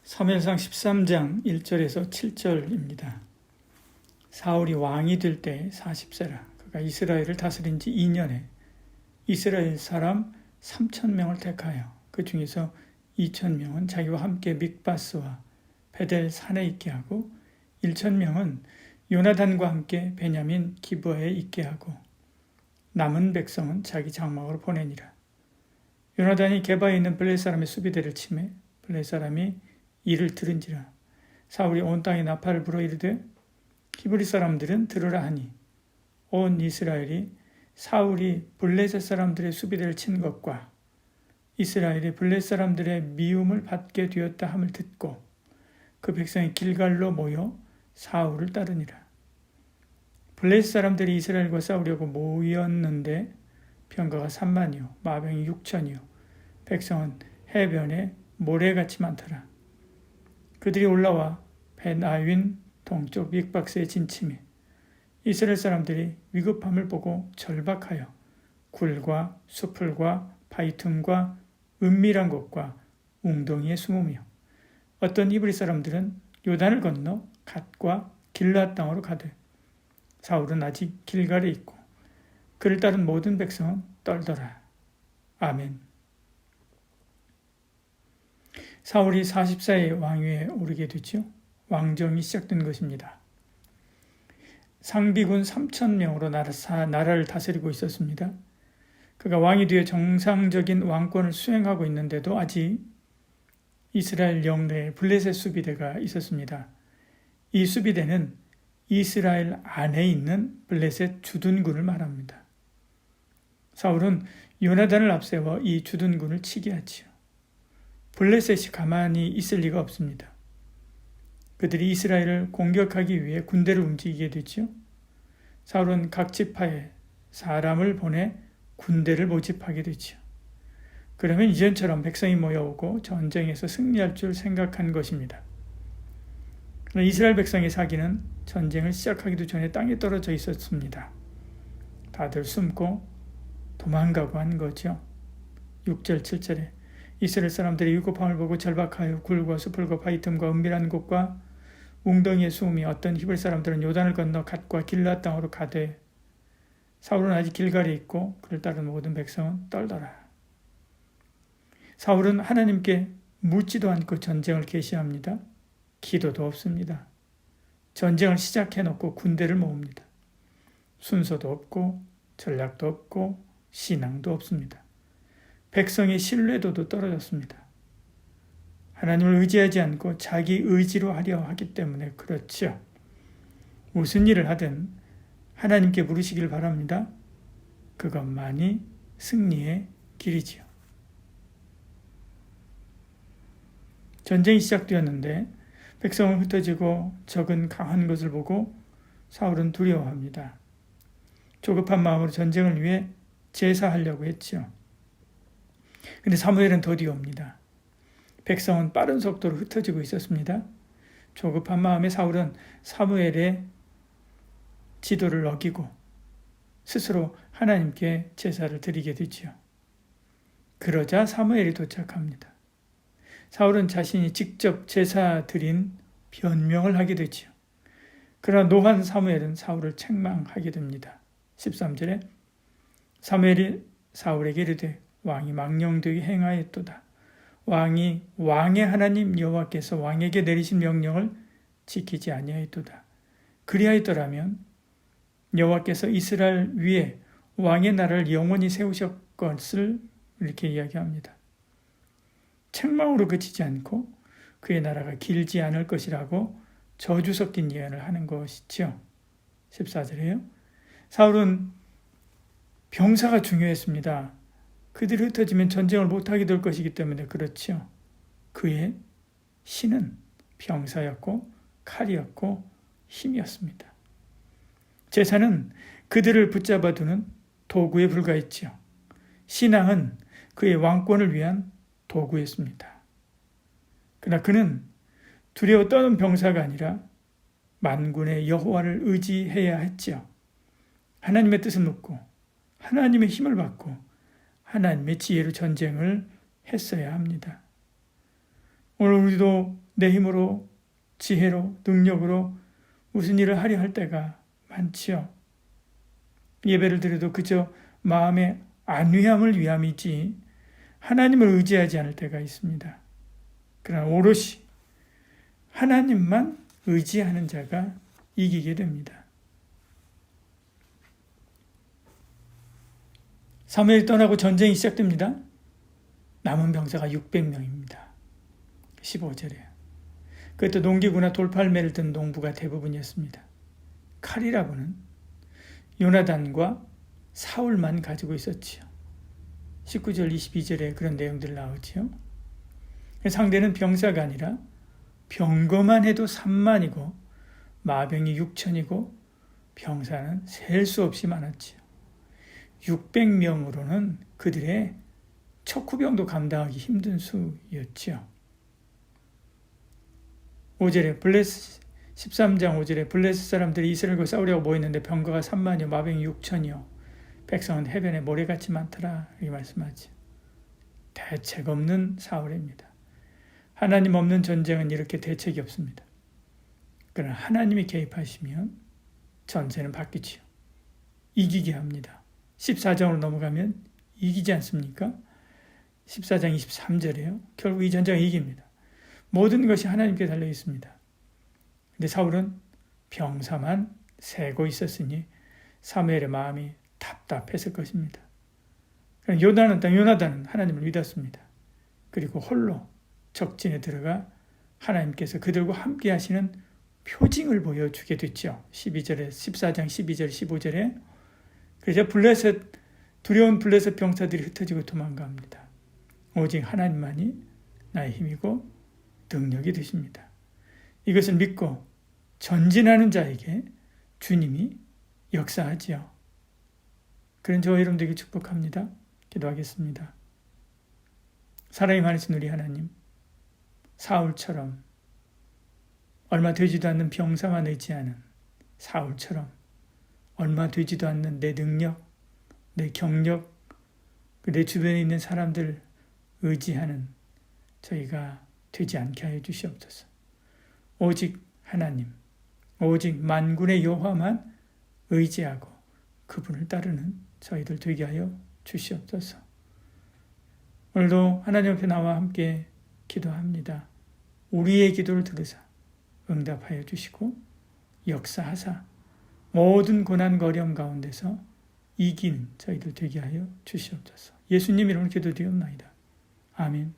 사무엘상 13장 1절에서 7절입니다. 사울이 왕이 될 때 40세라. 그가 이스라엘을 다스린 지 2년에 이스라엘 사람 3,000명을 택하여 그 중에서 2,000명은 자기와 함께 믹바스와 베델 산에 있게 하고 1,000명은 요나단과 함께 베냐민 기브아에 있게 하고 남은 백성은 자기 장막으로 보내니라. 요나단이 게바에 있는 블레 사람의 수비대를 치매 블레 사람이 이를 들은지라. 사울이 온 땅에 나팔을 불어 이르되 히브리 사람들은 들으라 하니 온 이스라엘이 사울이 블레셋 사람들의 수비대를 친 것과 이스라엘이 블레셋 사람들의 미움을 받게 되었다 함을 듣고 그 백성이 길갈로 모여 사울을 따르니라. 블레셋 사람들이 이스라엘과 싸우려고 모였는데 병거가 3만이요 마병이 6천이요 백성은 해변에 모래같이 많더라. 그들이 올라와 벤아윈 동쪽 믹박스에 진침해 이스라엘 사람들이 위급함을 보고 절박하여 굴과 수풀과 바위 틈과 은밀한 곳과 웅덩이에 숨으며 어떤 히브리 사람들은 요단을 건너 갓과 길르앗 땅으로 가되 사울은 아직 길갈에 있고 그를 따른 모든 백성은 떨더라. 아멘. 사울이 44의 왕위에 오르게 되죠. 왕정이 시작된 것입니다. 상비군 3,000명으로 나라를 다스리고 있었습니다. 그가 왕이 되어 정상적인 왕권을 수행하고 있는데도 아직 이스라엘 영내에 블레셋 수비대가 있었습니다. 이 수비대는 이스라엘 안에 있는 블레셋 주둔군을 말합니다. 사울은 요나단을 앞세워 이 주둔군을 치게 하지요. 블레셋이 가만히 있을 리가 없습니다. 그들이 이스라엘을 공격하기 위해 군대를 움직이게 되죠. 사울은 각 지파에 사람을 보내 군대를 모집하게 되죠. 그러면 이전처럼 백성이 모여오고 전쟁에서 승리할 줄 생각한 것입니다. 그러나 이스라엘 백성의 사기는 전쟁을 시작하기도 전에 땅에 떨어져 있었습니다. 다들 숨고 도망가고 한 거죠. 6절 7절에 이스라엘 사람들이 위급함을 보고 절박하여 굴과 수풀과 바위 틈과 은밀한 곳과 웅덩이에 숨으며 어떤 히브리 사람들은 요단을 건너 갓과 길르앗 땅으로 가되 사울은 아직 길갈에 있고 그를 따른 모든 백성은 떨더라. 사울은 하나님께 묻지도 않고 전쟁을 개시합니다. 기도도 없습니다. 전쟁을 시작해놓고 군대를 모읍니다. 순서도 없고 전략도 없고 신앙도 없습니다. 백성의 신뢰도도 떨어졌습니다. 하나님을 의지하지 않고 자기 의지로 하려 하기 때문에 그렇죠. 무슨 일을 하든 하나님께 물으시길 바랍니다. 그것만이 승리의 길이지요. 전쟁이 시작되었는데 백성은 흩어지고 적은 강한 것을 보고 사울은 두려워합니다. 조급한 마음으로 전쟁을 위해 제사하려고 했죠. 근데 사무엘은 더디 옵니다. 백성은 빠른 속도로 흩어지고 있었습니다. 조급한 마음에 사울은 사무엘의 지도를 어기고 스스로 하나님께 제사를 드리게 되지요. 그러자 사무엘이 도착합니다. 사울은 자신이 직접 제사 드린 변명을 하게 되지요. 그러나 노한 사무엘은 사울을 책망하게 됩니다. 13절에 사무엘이 사울에게 이르되 왕이 망령되게 행하였도다. 왕이 왕의 하나님 여호와께서 왕에게 내리신 명령을 지키지 아니하였도다. 그리하였더라면 여호와께서 이스라엘 위에 왕의 나라를 영원히 세우셨 것을 이렇게 이야기합니다. 책망으로 그치지 않고 그의 나라가 길지 않을 것이라고 저주 섞인 예언을 하는 것이죠. 14절에요. 사울은 병사가 중요했습니다. 그들이 흩어지면 전쟁을 못하게 될 것이기 때문에 그렇죠. 그의 신은 병사였고 칼이었고 힘이었습니다. 제사는 그들을 붙잡아두는 도구에 불과했죠. 신앙은 그의 왕권을 위한 도구였습니다. 그러나 그는 두려워 떠는 병사가 아니라 만군의 여호와를 의지해야 했죠. 하나님의 뜻을 묻고 하나님의 힘을 받고 하나님의 지혜로 전쟁을 했어야 합니다. 오늘 우리도 내 힘으로, 지혜로, 능력으로 무슨 일을 하려 할 때가 많지요. 예배를 드려도 그저 마음의 안위함을 위함이지 하나님을 의지하지 않을 때가 있습니다. 그러나 오롯이 하나님만 의지하는 자가 이기게 됩니다. 사무엘이 떠나고 전쟁이 시작됩니다. 남은 병사가 600명입니다. 15절에. 그때 농기구나 돌팔매를 든 농부가 대부분이었습니다. 칼이라고는 요나단과 사울만 가지고 있었지요. 19절 22절에 그런 내용들 나오지요. 상대는 병사가 아니라 병거만 해도 3만이고 마병이 6천이고 병사는 셀 수 없이 많았지요. 600명으로는 그들의 척후병도 감당하기 힘든 수였지요. 5절에 13장 5절에 블레셋 사람들이 이스라엘과 싸우려고 모였는데 병거가 3만이요 마병이 6천이요 백성은 해변에 모래같이 많더라 이렇게 말씀하지. 대책 없는 사울입니다. 하나님 없는 전쟁은 이렇게 대책이 없습니다. 그러나 하나님이 개입하시면 전세는 바뀌지요. 이기게 합니다. 14장으로 넘어가면 이기지 않습니까? 14장 23절에요. 결국 이 전쟁은 이깁니다. 모든 것이 하나님께 달려 있습니다. 근데 사울은 병사만 세고 있었으니 사무엘의 마음이 답답했을 것입니다. 요나단은 하나님을 믿었습니다. 그리고 홀로 적진에 들어가 하나님께서 그들과 함께 하시는 표징을 보여주게 됐죠. 14장 12절 15절에 그래서 두려운 블레셋 병사들이 흩어지고 도망갑니다. 오직 하나님만이 나의 힘이고 능력이 되십니다. 이것을 믿고 전진하는 자에게 주님이 역사하지요. 그런 저와 여러분들에게 축복합니다. 기도하겠습니다. 사랑이 많으신 우리 하나님, 사울처럼 얼마 되지도 않는 병사만 의지하는 사울처럼 얼마 되지도 않는 내 능력, 내 경력, 내 주변에 있는 사람들 의지하는 저희가 되지 않게 하여 주시옵소서. 오직 하나님, 오직 만군의 여호와만 의지하고 그분을 따르는 저희들 되게 하여 주시옵소서. 오늘도 하나님 앞에 나와 함께 기도합니다. 우리의 기도를 들으사 응답하여 주시고 역사하사 모든 고난과 어려움 가운데서 이기는 저희들 되게 하여 주시옵소서. 예수님 이름으로 기도드리옵나이다. 아멘.